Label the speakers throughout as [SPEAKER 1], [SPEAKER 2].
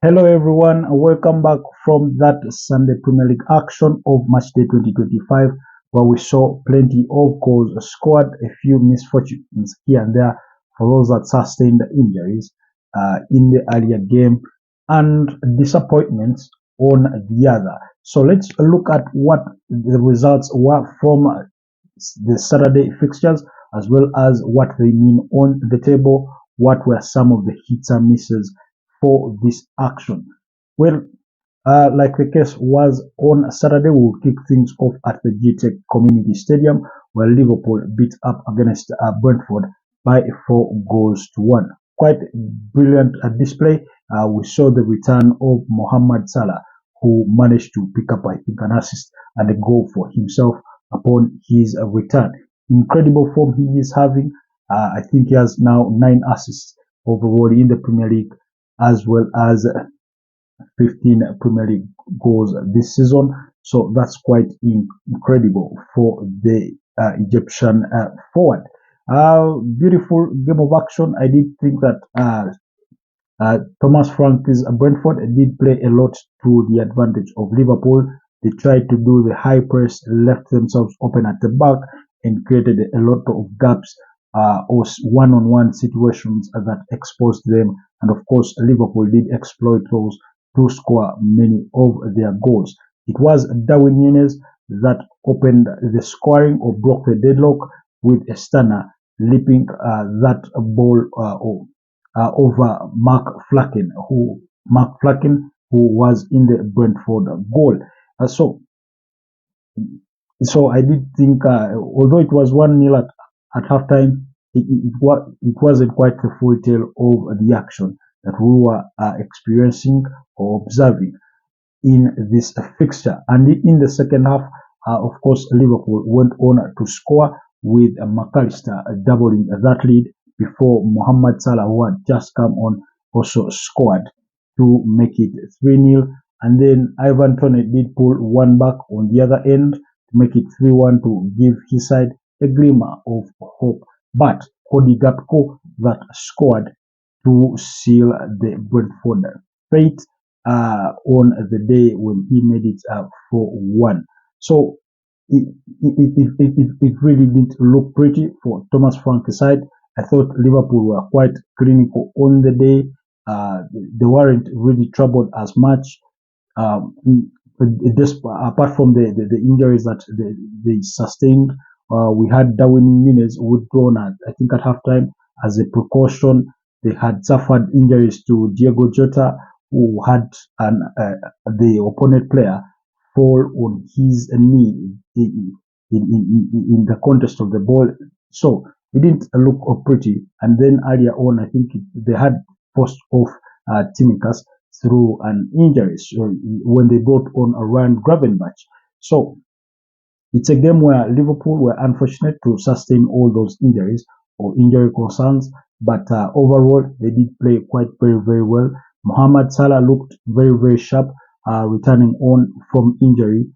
[SPEAKER 1] Hello everyone, and welcome back from that Sunday Premier League action of Matchday 2025, where we saw plenty of goals scored, a few misfortunes here and there for those that sustained injuries in the earlier game, and disappointments on the other. So let's look at what the results were from the Saturday fixtures, as well as what they mean on the table, what were some of the hits and misses for this action. Well, like the case was on Saturday, we will kick things off at the GTEC Community Stadium, where Liverpool beat up against Brentford by 4 goals to 1. Quite brilliant display. We saw the return of Mohamed Salah, who managed to pick up, I think, an assist and a goal for himself upon his return. Incredible form he is having. I think he has now 9 assists overall in the Premier League, as well as 15 Premier League goals this season. So that's quite incredible for the Egyptian forward. Beautiful game of action. I did think that Thomas Frank's Brentford did play a lot to the advantage of Liverpool. They tried to do the high press, left themselves open at the back, and created a lot of gaps or one-on-one situations that exposed them. And of course, Liverpool did exploit those to score many of their goals. It was Darwin Núñez that opened the scoring or broke the deadlock with a stunner, leaping that ball over Mark Flacken, who was in the Brentford goal. So I did think, although it was 1-0 at halftime, it wasn't quite the full tale of the action that we were experiencing or observing in this fixture. And in the second half, of course, Liverpool went on to score with McAllister doubling that lead before Mohamed Salah, who had just come on, also scored to make it 3-0. And then Ivan Toney did pull one back on the other end to make it 3-1 to give his side a glimmer of hope. But Cody Gakpo that scored to seal the Brentford fate on the day when he made it 4-1. So it really didn't look pretty for Thomas Frank's side. I thought Liverpool were quite clinical on the day. They weren't really troubled as much. Um, Apart from the injuries that they sustained, we had Darwin Núñez withdrawn I think at halftime as a precaution. They had suffered injuries to Diego Jota, who had the opponent player fall on his knee in the contest of the ball. So it didn't look pretty. And then earlier on, I think they had forced off Timikas through an injury when they brought on a Ryan Gravenberch. So it's a game where Liverpool were unfortunate to sustain all those injuries or injury concerns, but overall they did play quite very well. Mohamed Salah looked very sharp, returning on from injury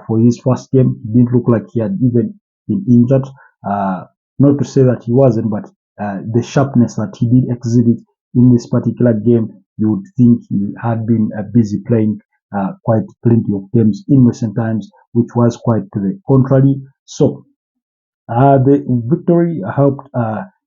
[SPEAKER 1] for his first game. He didn't look like he had even been injured. Not to say that he wasn't, but the sharpness that he did exhibit in this particular game, you would think he had been busy playing quite plenty of games in recent times, which was quite to the contrary. So the victory helped,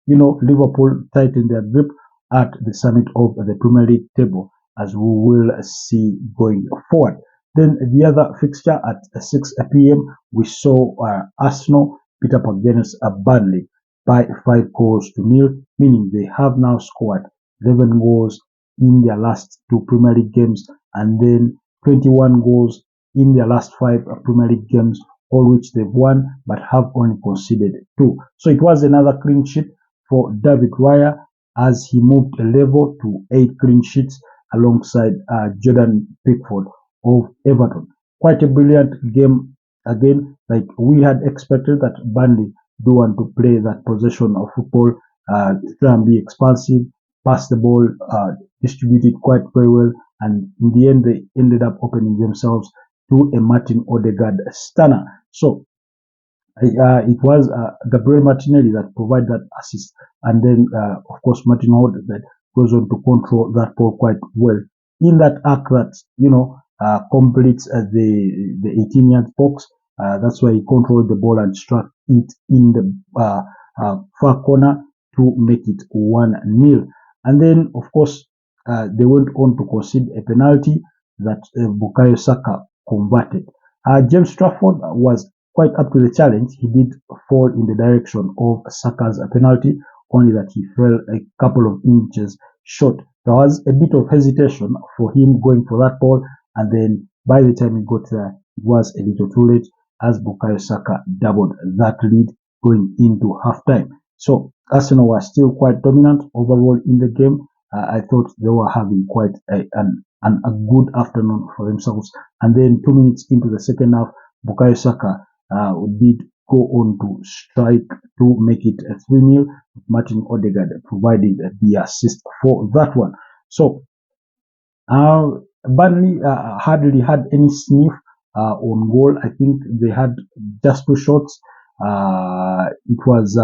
[SPEAKER 1] Liverpool tighten their grip at the summit of the Premier League table, as we will see going forward. Then the other fixture at 6 p.m., we saw Arsenal beat up against Burnley by 5 goals to 0, meaning they have now scored 11 goals in their last 2 Premier League games, and then 21 goals in their last 5 Premier League games, all which they've won, but have only conceded 2. So it was another clean sheet for David Raya as he moved a level to 8 clean sheets alongside Jordan Pickford of Everton. Quite a brilliant game again, like we had expected that Burnley do want to play that possession of football, to try and be expansive, pass the ball, distribute it quite very well, and in the end they ended up opening themselves to a Martin Odegaard stunner. So it was Gabriel Martinelli that provided that assist, and then of course Martin Odegaard goes on to control that ball quite well in that arc that, completes the 18-yard box. That's why he controlled the ball and struck it in the far corner to make it 1-0. And then, of course, they went on to concede a penalty that Bukayo Saka converted. James Trafford was quite up to the challenge. He did fall in the direction of Saka's penalty, only that he fell a couple of inches short. There was a bit of hesitation for him going for that ball, and then by the time he got there, it was a little too late as Bukayo Saka doubled that lead going into halftime. So Arsenal were still quite dominant overall in the game. I thought they were having quite a good afternoon for themselves. And then 2 minutes into the second half, Bukayo Saka did go on to strike to make it a 3-0. Martin Odegaard providing the assist for that one. So Burnley hardly had any sniff on goal. I think they had just 2 shots. It was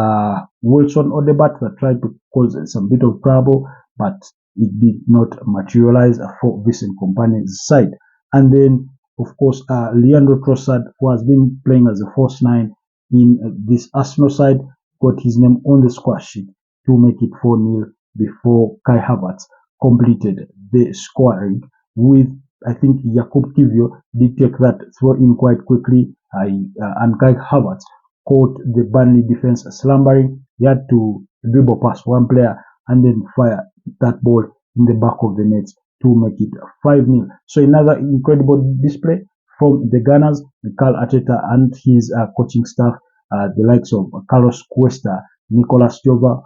[SPEAKER 1] Wilson Odegaard that tried to cause some bit of trouble, but it did not materialize for Vincent Kompany's side. And then, of course, Leandro Trossard, who has been playing as a false 9 in this Arsenal side, got his name on the score sheet to make it 4-0 before Kai Havertz completed the scoring with, I think, Jakub Kivio did take that throw in quite quickly, and Kai Havertz caught the Burnley defense slumbering. He had to dribble past one player and then fire that ball in the back of the net to make it 5-0. So another incredible display from the Gunners, Mikel Arteta and his coaching staff, the likes of Carlos Cuesta, Nicolas Jova,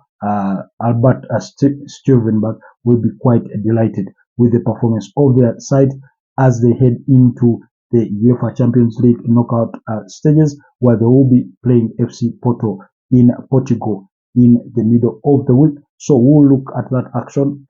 [SPEAKER 1] Albert Stuvenberg will be quite delighted with the performance of their side as they head into the UEFA Champions League knockout stages, where they will be playing FC Porto in Portugal in the middle of the week. So we'll look at that action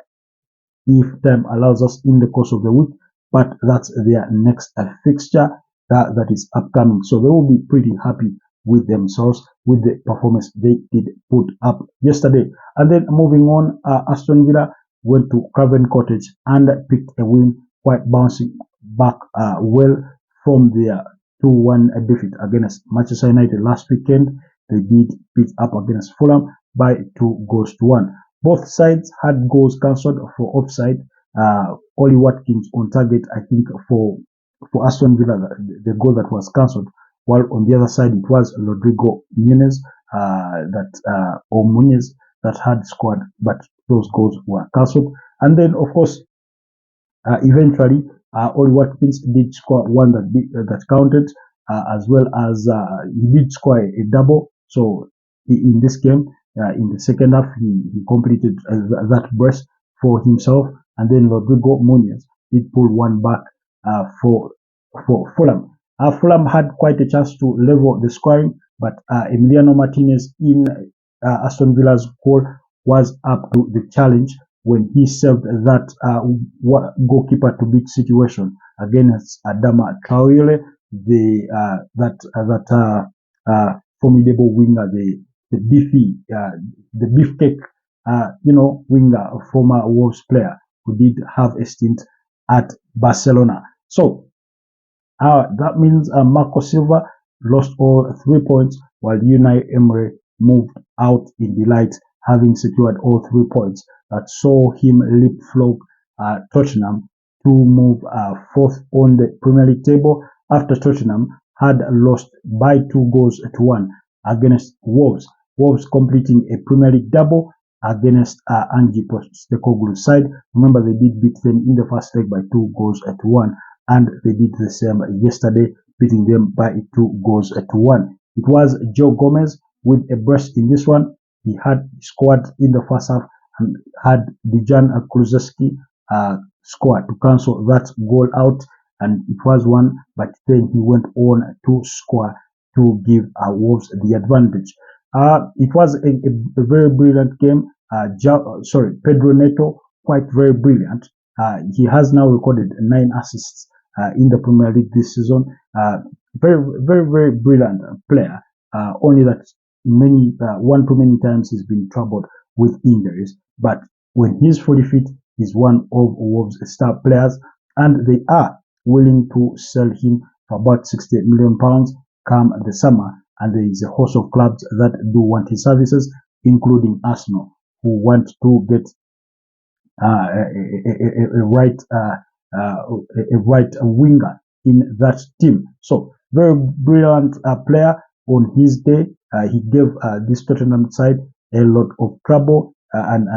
[SPEAKER 1] if time allows us in the course of the week, but that's their next fixture that is upcoming. So they will be pretty happy with themselves with the performance they did put up yesterday. And then moving on, Aston Villa went to Craven Cottage and picked a win, quite bouncing back well from their 2-1 defeat against Manchester United last weekend. They did beat up against Fulham by 2-1. Both sides had goals cancelled for offside. Ollie Watkins on target, I think, for Aston Villa, the goal that was cancelled. While on the other side, it was Rodrigo Muniz Muniz that had scored, but those goals were cancelled. And then, of course, eventually, Ollie Watkins did score one that counted, as well as he did score a double. So in this game, in the second half, he completed that brace for himself, and then Rodrigo Muniz did pull one back for Fulham. Fulham had quite a chance to level the scoring, but Emiliano Martinez in Aston Villa's goal was up to the challenge when he served that goalkeeper to beat situation against Adama Traore, that formidable winger, the beefy, the beefcake, winger, former Wolves player who did have a stint at Barcelona. So that means Marco Silva lost all 3 points, while Unai Emery moved out in delight, having secured all 3 points that saw him leapfrog Tottenham to move fourth on the Premier League table after Tottenham had lost by 2-1 against Wolves. Wolves completing a Premier League double against Ange Postecoglou's side. Remember, they did beat them in the first leg by 2-1, and they did the same yesterday, beating them by 2-1. It was Joe Gomez with a brace in this one. He had scored in the first half and had Dejan Kulusevski score to cancel that goal out, and it was one, but then he went on to score to give Wolves the advantage. It was a very brilliant game. Pedro Neto, quite very brilliant. He has now recorded 9 assists in the Premier League this season. Very, very, very brilliant player. Only that one too many times he's been troubled with injuries. But when he's fully fit, He's one of Wolves' star players, and they are willing to sell him for about £68 million come the summer. And there is a host of clubs that do want his services, including Arsenal, who want to get a right winger in that team. So very brilliant player on his day. He gave this Tottenham side a lot of trouble, and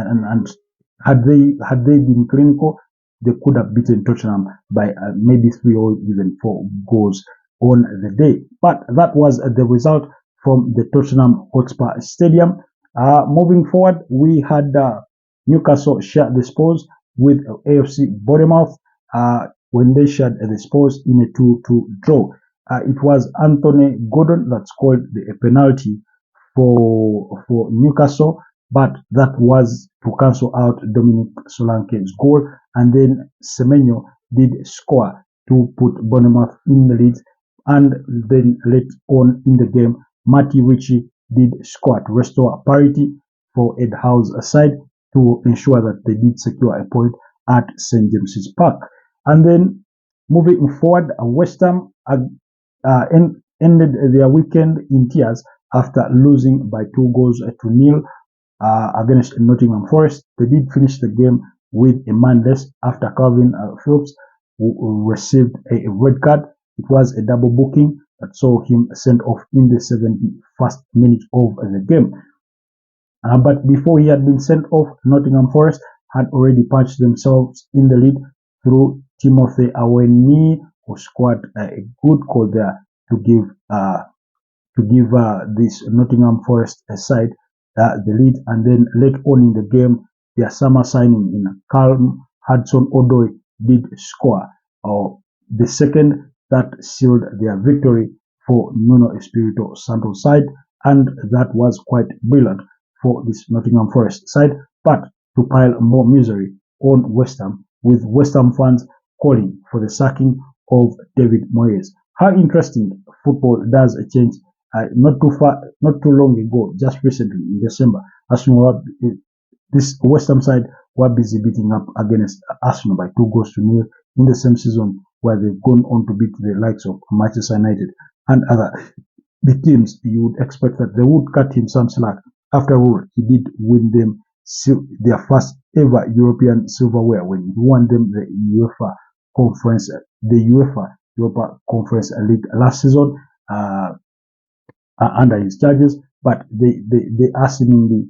[SPEAKER 1] had they been clinical, they could have beaten Tottenham by maybe 3 or even 4 goals on the day. But that was the result from the Tottenham Hotspur Stadium. Moving forward, we had Newcastle shared the spoils with AFC Bournemouth when they shared the spoils in a 2-2 draw. It was Anthony Gordon that scored a penalty for Newcastle, but that was to cancel out Dominic Solanke's goal, and then Semenyo did score to put Bournemouth in the lead, and then later on in the game, Matty Ritchie did score to restore parity for Ed Howe's side to ensure that they did secure a point at St. James's Park. And then moving forward, West Ham ended their weekend in tears after losing by 2-0 against Nottingham Forest. They did finish the game with a man less after Calvin Phillips received a red card. It was a double booking that saw him sent off in the 71st minute of the game. But before he had been sent off, Nottingham Forest had already punched themselves in the lead through Timothy Awoniyi, who scored a good goal there to give this Nottingham Forest side the lead. And then late on in the game, their summer signing in Callum Hudson-Odoi did score the second that sealed their victory for Nuno Espirito Santo's side, and that was quite brilliant for this Nottingham Forest side. But to pile more misery on West Ham, with West Ham fans calling for the sacking of David Moyes. How interesting football does change. Not too long ago, just recently in December, this West Ham side were busy beating up against Arsenal by 2-0 in the same season, where they've gone on to beat the likes of Manchester United and other big teams. You would expect that they would cut him some slack. After all, he did win them their first ever European silverware when he won them the UEFA Europa Conference League last season under his charges. But they are seemingly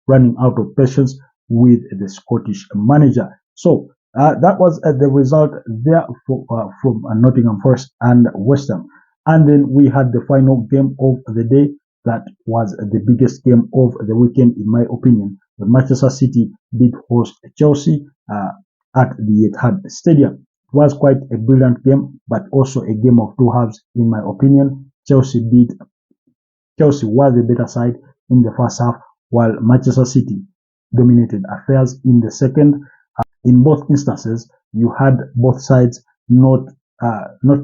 [SPEAKER 1] running out of patience with the Scottish manager. So that was the result there from Nottingham Forest and West Ham. And then we had the final game of the day. That was the biggest game of the weekend, in my opinion. The Manchester City did host Chelsea at the Etihad Stadium. It was quite a brilliant game, but also a game of two halves, in my opinion. Chelsea was the better side in the first half, while Manchester City dominated affairs in the second. In both instances, you had both sides not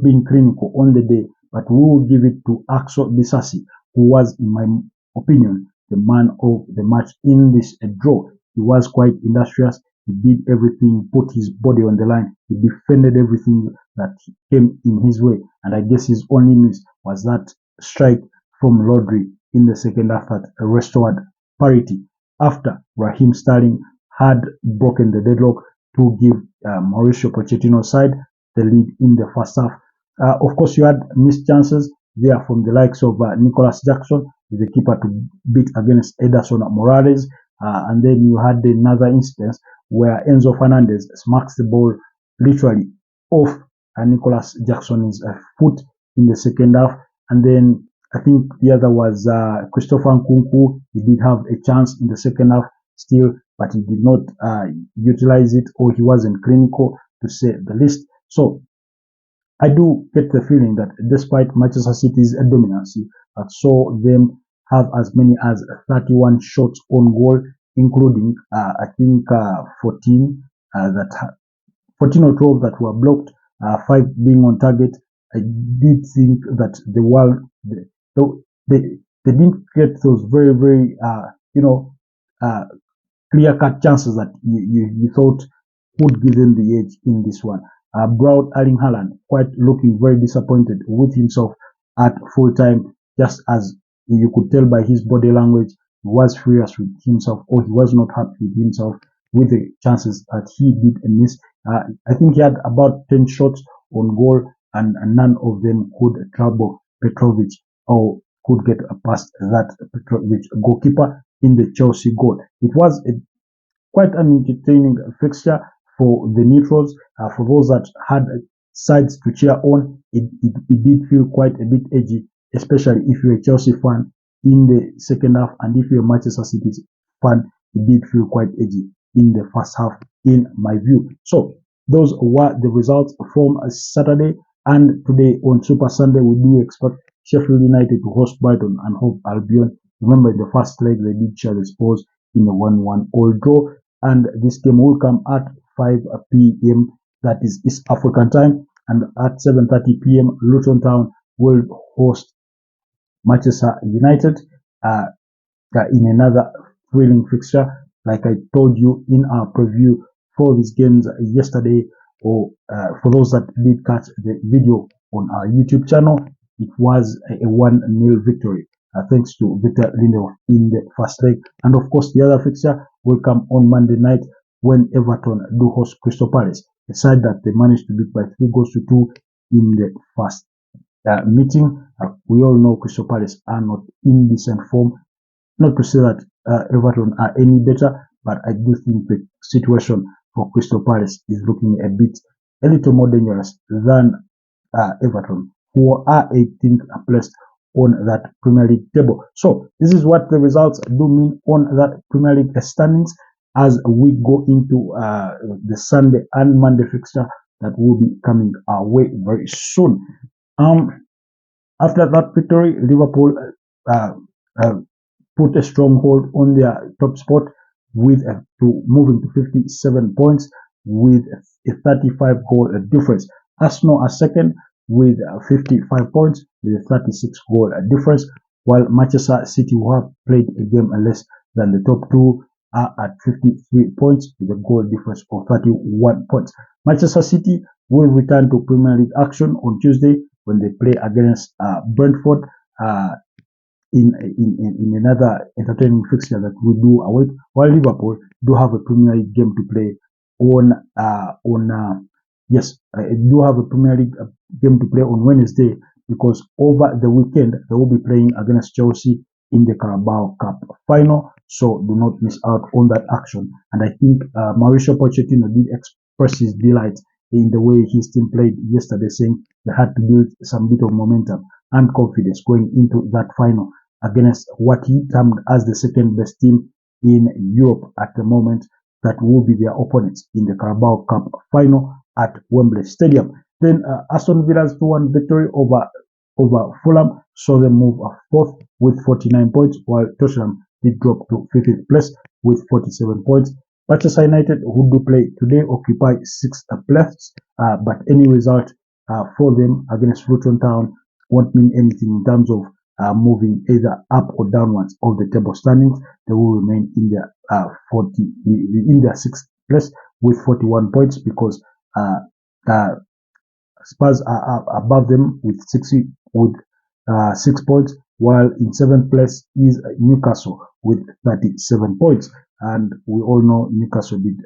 [SPEAKER 1] being clinical on the day, but we will give it to Axel Disasi, who was, in my opinion, the man of the match in this draw. He was quite industrious. He did everything, put his body on the line. He defended everything that came in his way. And I guess his only miss was that strike from Rodri in the second half that restored parity after Raheem Sterling had broken the deadlock to give Mauricio Pochettino's side the lead in the first half. Of course, you had missed chances there from the likes of Nicholas Jackson, the keeper, to beat against Ederson Morales. And then you had another instance where Enzo Fernandez smacks the ball literally off Nicholas Jackson's foot in the second half. And then I think the other was Christopher Nkunku. He did have a chance in the second half still, but he did not utilize it, or he wasn't clinical, to say the least. So I do get the feeling that despite Manchester City's dominance, I saw them have as many as 31 shots on goal, including I think 14 or 12 that were blocked, 5 being on target. I did think that they didn't get those very clear-cut chances that you thought would give them the edge in this one. Brown Erling Haaland quite looking very disappointed with himself at full time, just as you could tell by his body language. He was furious with himself, or he was not happy with himself with the chances that he did miss. I think he had about 10 shots on goal, and none of them could trouble Petrovic or could get past that Petrovic goalkeeper in the Chelsea goal. It was quite an entertaining fixture for the neutrals. For those that had sides to cheer on, it did feel quite a bit edgy, especially if you're a Chelsea fan in the second half, and if you're a Manchester City fan, it did feel quite edgy in the first half, in my view. So those were the results from Saturday, and today on Super Sunday we do expect Sheffield United to host Brighton and Hove Albion. Remember, in the first leg they did share the scores in a 1-1 all draw, and this game will come at 5 p.m. that is East African time, and at 7:30 p.m. Luton Town will host Manchester United in another thrilling fixture. Like I told you in our preview for these games yesterday, or for those that did catch the video on our YouTube channel, it was a 1-0 victory, thanks to Victor Lindelof in the first leg. And of course, the other fixture will come on Monday night when Everton do host Crystal Palace, a side that they managed to beat by 3-2 in the first meeting. We all know Crystal Palace are not in decent form. Not to say that Everton are any better, but I do think the situation for Crystal Palace is looking a little more dangerous than Everton, who are 18th placed on that Premier League table. So this is what the results do mean on that Premier League standings as we go into the Sunday and Monday fixture that will be coming our way very soon. After that victory, Liverpool put a stronghold on their top spot with to moving to 57 points with a 35 goal difference. Arsenal are second with 55 points with a 36 goal difference, while Manchester City, who have played a game less than the top two, are at 53 points with a goal difference of 31 points. Manchester City will return to Premier League action on Tuesday when they play against Brentford in another entertaining fixture that we do await, while Liverpool do have a Premier League game to play do have a Premier League game to play on Wednesday, because over the weekend they will be playing against Chelsea in the Carabao Cup final. So do not miss out on that action. And I think Mauricio Pochettino did express his delight in the way his team played yesterday, saying they had to build some bit of momentum and confidence going into that final against what he termed as the second best team in Europe at the moment, that will be their opponents in the Carabao Cup final at Wembley Stadium. Then Aston Villa's 2-1 victory over Fulham saw them move fourth with 49 points, while Tottenham did drop to 5th place with 47 points. Manchester United, who do play today, occupy 6th place, but any result for them against Luton Town won't mean anything in terms of moving either up or downwards of the table standings. They will remain in their 6th place with 41 points, because Spurs are above them with 6 points, while in 7th place is Newcastle with 37 points. And we all know Newcastle did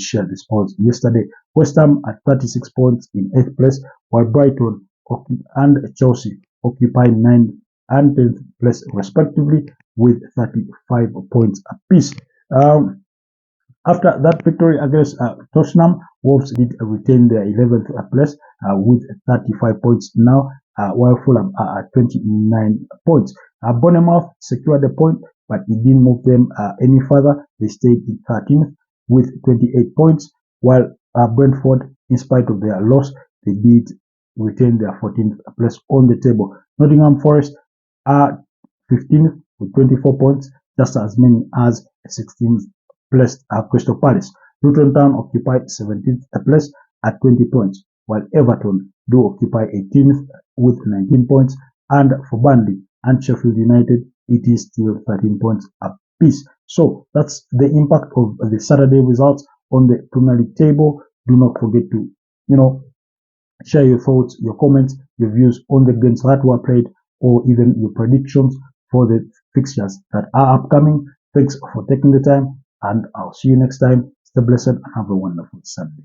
[SPEAKER 1] share the spoils yesterday. West Ham at 36 points in 8th place, while Brighton and Chelsea occupy 9th and 10th place respectively with 35 points apiece. After that victory against Tottenham, Wolves did retain their 11th place with 35 points now, while Fulham are at 29 points. Bournemouth secured the point, but it didn't move them any further. They stayed in 13th with 28 points, while Brentford, in spite of their loss, they did retain their 14th place on the table. Nottingham Forest are 15th with 24 points, just as many as 16th place Crystal Palace. Luton Town occupied 17th place at 20 points, while Everton do occupy 18th with 19 points, and for Burnley and Sheffield United, it is still 13 points peace. So that's the impact of the Saturday results on the Premier League table. Do not forget to, share your thoughts, your comments, your views on the games that were played, or even your predictions for the fixtures that are upcoming. Thanks for taking the time, and I'll see you next time. Stay blessed and have a wonderful Sunday.